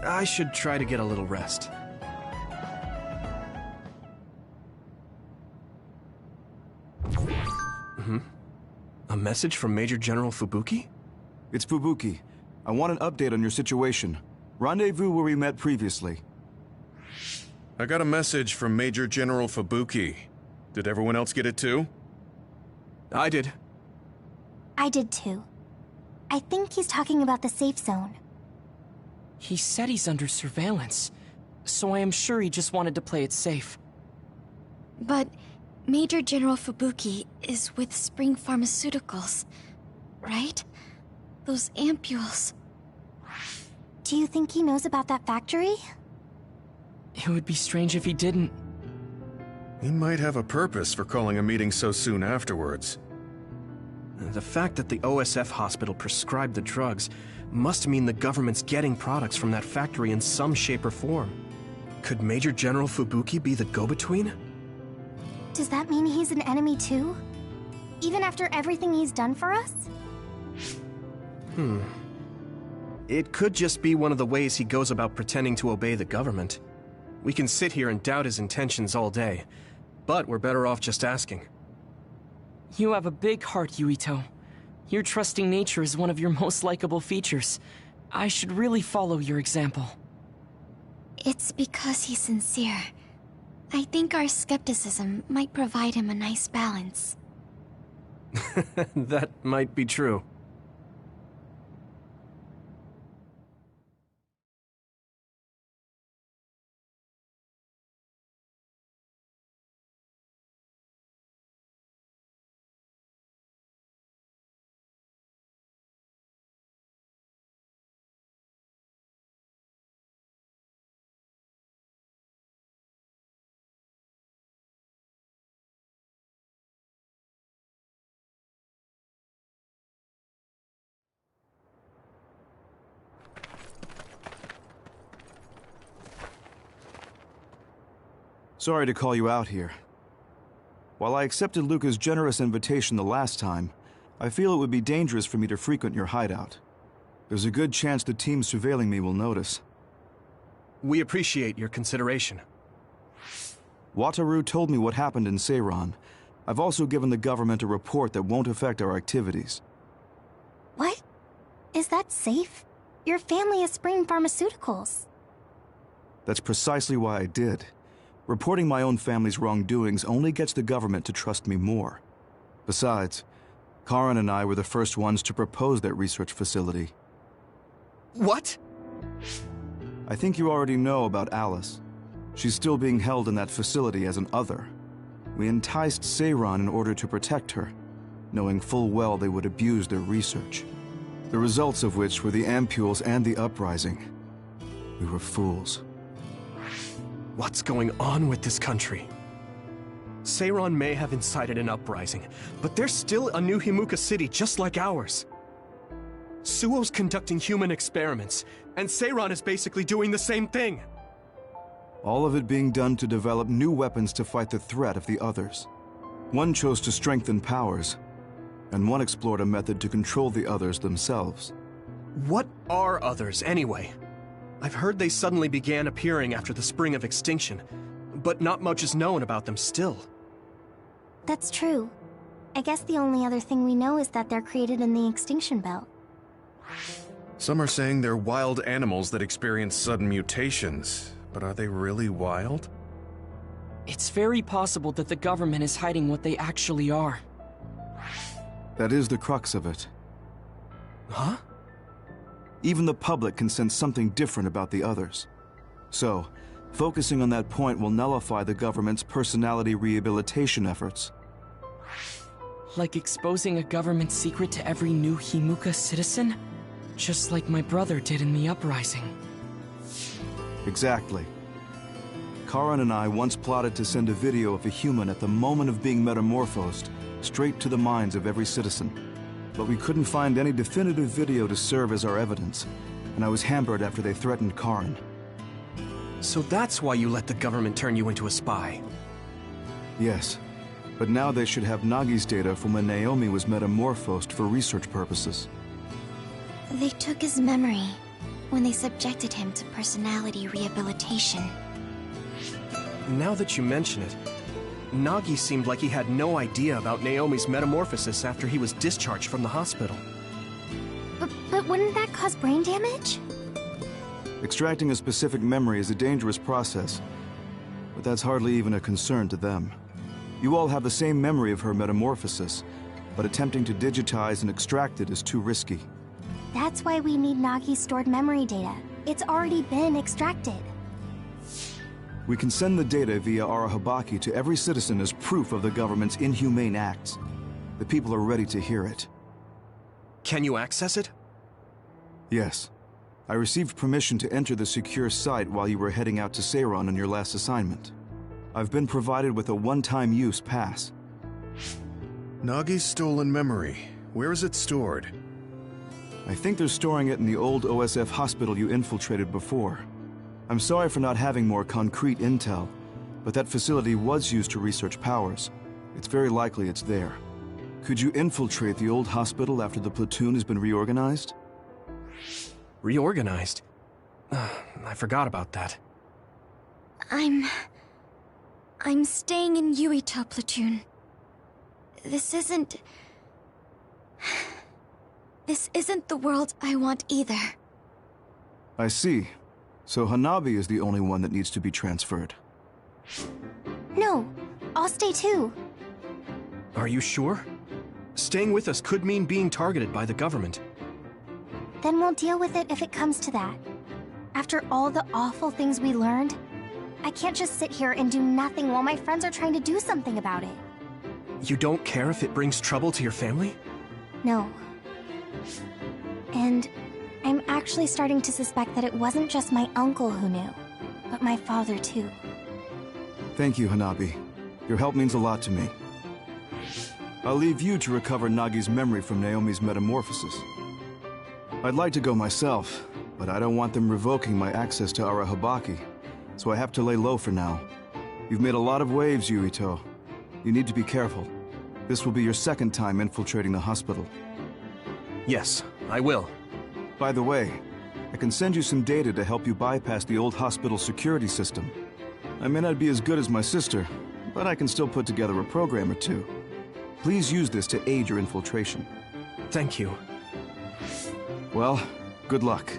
I should try to get a little rest. A message from Major General Fubuki? It's Fubuki. I want an update on your situation. Rendezvous where we met previously. I got a message from Major General Fubuki. Did everyone else get it too? I did. I did too. I think he's talking about the safe zone. He said he's under surveillance, so I am sure he just wanted to play it safe. But Major General Fubuki is with Spring Pharmaceuticals, right? Those ampules. Do you think he knows about that factory? It would be strange if he didn't. He might have a purpose for calling a meeting so soon afterwards. The fact that the OSF hospital prescribed the drugs must mean the government's getting products from that factory in some shape or form. Could Major General Fubuki be the go-between? Does that mean he's an enemy too? Even after everything he's done for us? It could just be one of the ways he goes about pretending to obey the government. We can sit here and doubt his intentions all day, but we're better off just asking. You have a big heart, Yuito. Your trusting nature is one of your most likable features. I should really follow your example. It's because he's sincere. I think our skepticism might provide him a nice balance. That might be true. Sorry to call you out here. While I accepted Luca's generous invitation the last time, I feel it would be dangerous for me to frequent your hideout. There's a good chance the team surveilling me will notice. We appreciate your consideration. Wataru told me what happened in Seiran. I've also given the government a report that won't affect our activities. What? Is that safe? Your family is Spring Pharmaceuticals. That's precisely why I did. Reporting my own family's wrongdoings only gets the government to trust me more. Besides, Karin and I were the first ones to propose that research facility. What? I think you already know about Alice. She's still being held in that facility as an other. We enticed Seiran in order to protect her, knowing full well they would abuse their research. The results of which were the ampules and the uprising. We were fools. What's going on with this country? Seiran may have incited an uprising, but there's still a new Himuka city just like ours. Suo's conducting human experiments, and Seiran is basically doing the same thing. All of it being done to develop new weapons to fight the threat of the others. One chose to strengthen powers, and one explored a method to control the others themselves. What are others, anyway? I've heard they suddenly began appearing after the Spring of Extinction, but not much is known about them still. That's true. I guess the only other thing we know is that they're created in the Extinction Belt. Some are saying they're wild animals that experience sudden mutations, but are they really wild? It's very possible that the government is hiding what they actually are. That is the crux of it. Huh? Even the public can sense something different about the others. So, focusing on that point will nullify the government's personality rehabilitation efforts. Like exposing a government secret to every new Himuka citizen? Just like my brother did in the uprising. Exactly. Karin and I once plotted to send a video of a human at the moment of being metamorphosed straight to the minds of every citizen. But we couldn't find any definitive video to serve as our evidence, and I was hampered after they threatened Karin. So that's why you let the government turn you into a spy? Yes, but now they should have Nagi's data from when Naomi was metamorphosed for research purposes. They took his memory. when they subjected him to personality rehabilitation. Now that you mention it, Nagi seemed like he had no idea about Naomi's metamorphosis after he was discharged from the hospital. But wouldn't that cause brain damage? Extracting a specific memory is a dangerous process, but that's hardly even a concern to them. You all have the same memory of her metamorphosis, but attempting to digitize and extract it is too risky. That's why we need Nagi's stored memory data. It's already been extracted. We can send the data via Arahabaki to every citizen as proof of the government's inhumane acts. The people are ready to hear it. Can you access it? Yes. I received permission to enter the secure site while you were heading out to Seiron on your last assignment. I've been provided with a one-time use pass. Nagi's stolen memory. Where is it stored? I think they're storing it in the old OSF hospital you infiltrated before. I'm sorry for not having more concrete intel, but that facility was used to research powers. It's very likely it's there. Could you infiltrate the old hospital after the platoon has been reorganized? Reorganized? I forgot about that. I'm staying in Yuito platoon. This isn't the world I want either. I see. So Hanabi is the only one that needs to be transferred. No, I'll stay too. Are you sure? Staying with us could mean being targeted by the government. Then we'll deal with it if it comes to that. After all the awful things we learned, I can't just sit here and do nothing while my friends are trying to do something about it. You don't care if it brings trouble to your family? No. And I'm actually starting to suspect that it wasn't just my uncle who knew, but my father too. Thank you, Hanabi. Your help means a lot to me. I'll leave you to recover Nagi's memory from Naomi's metamorphosis. I'd like to go myself, but I don't want them revoking my access to Arahabaki, so I have to lay low for now. You've made a lot of waves, Yuito. You need to be careful. This will be your second time infiltrating the hospital. Yes, I will. By the way, I can send you some data to help you bypass the old hospital security system. I may not be as good as my sister, but I can still put together a program or two. Please use this to aid your infiltration. Thank you. Well, good luck.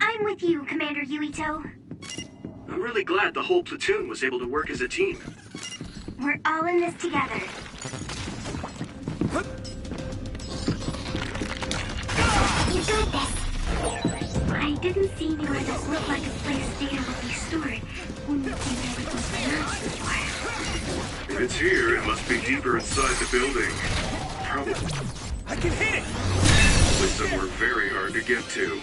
I'm with you, Commander Yuito. I'm really glad the whole platoon was able to work as a team. We're all in this together. You got this. I didn't see anywhere that looked like a place data would be stored. Wouldn't you everything's been out before? If it's here, it must be deeper inside the building. Probably I can hit it! somewhere very hard to get to.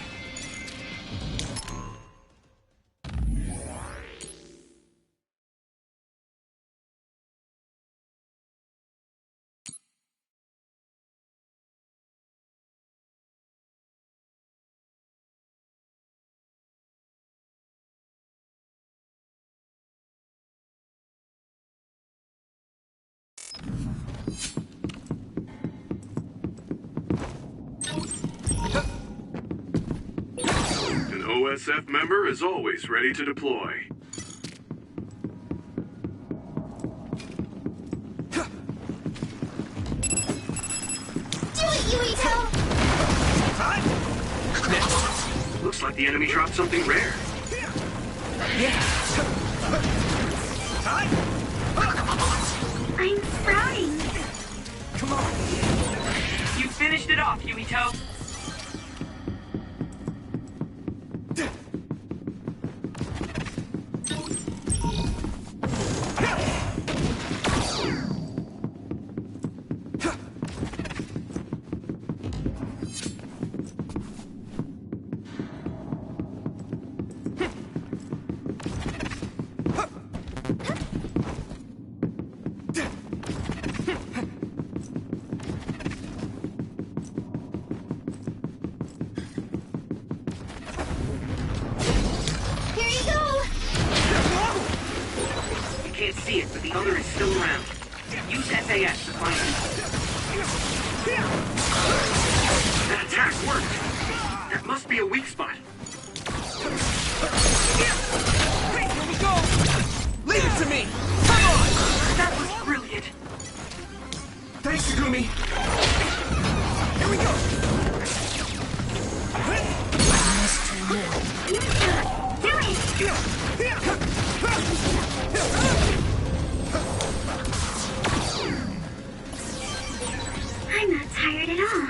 An OSF member is always ready to deploy. Do it, Yuito! Looks like the enemy dropped something rare. I'm sprouting. Come on. finished it off, Yuito. Can't see it, but the other is still around. Use SAS to find it. That attack worked! That must be a weak spot. Here we go! Leave it to me! Come on! That was brilliant. Thanks, Takumi! Here we go! I'm not tired at all.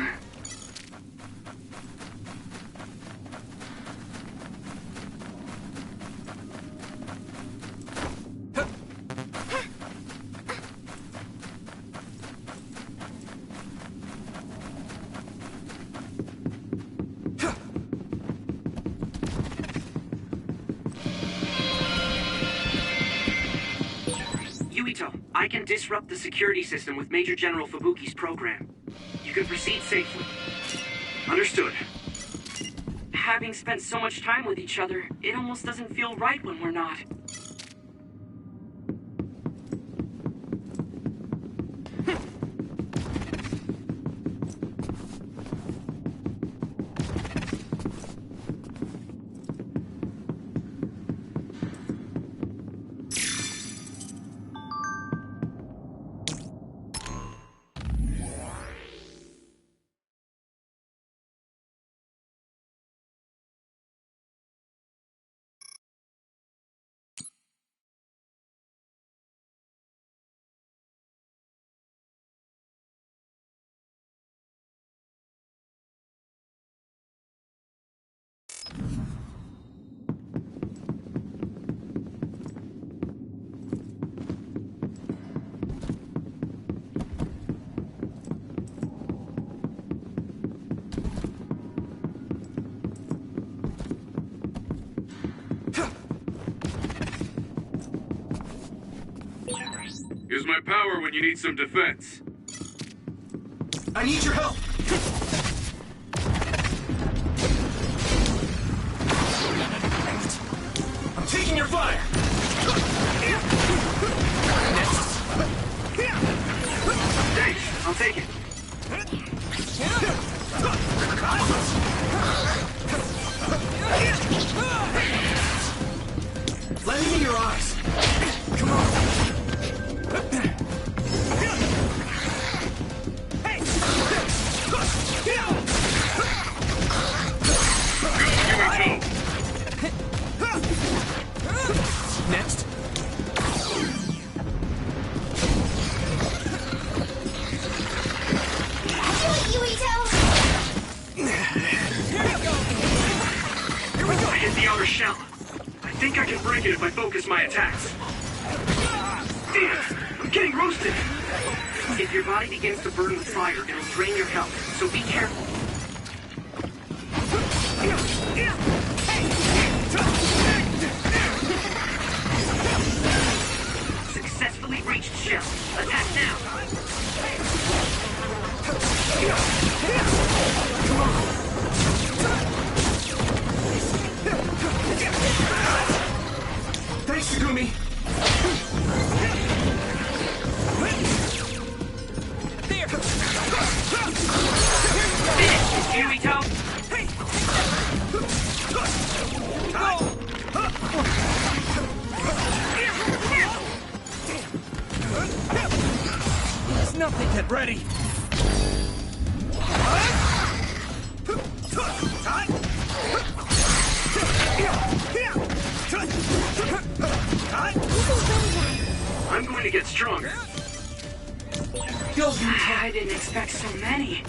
Yuito, I can disrupt the security system with Major General Fubuki's program. You can proceed safely. Understood. Having spent so much time with each other, it almost doesn't feel right when we're not. Use my power when you need some defense. I need your help! I'm taking your fire! Thanks, I'll take it. Let me in your eyes! Come on! Next. I hit the outer shell. I think I can break it if I focus my attacks. Damn, I'm getting roasted. If your body begins to burn with fire, it'll drain your health, so be careful. Successfully reached shell. Attack now. Thanks, Takumi! There! Yuito! There's nothing. Get ready! I'm going to get stronger. Go, I didn't expect so many.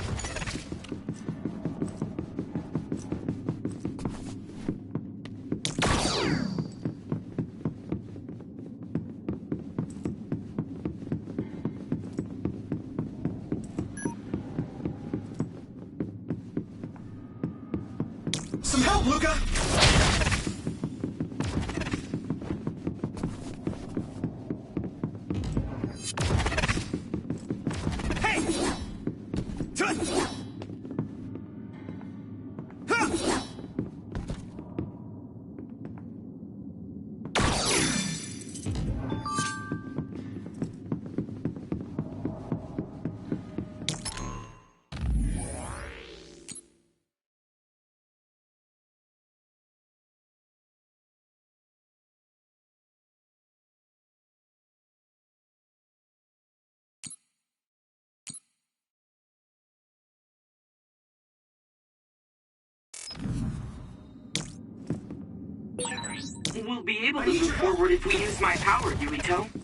help, Luca? Hey! We'll be able to move forward if we use my power, Yuito.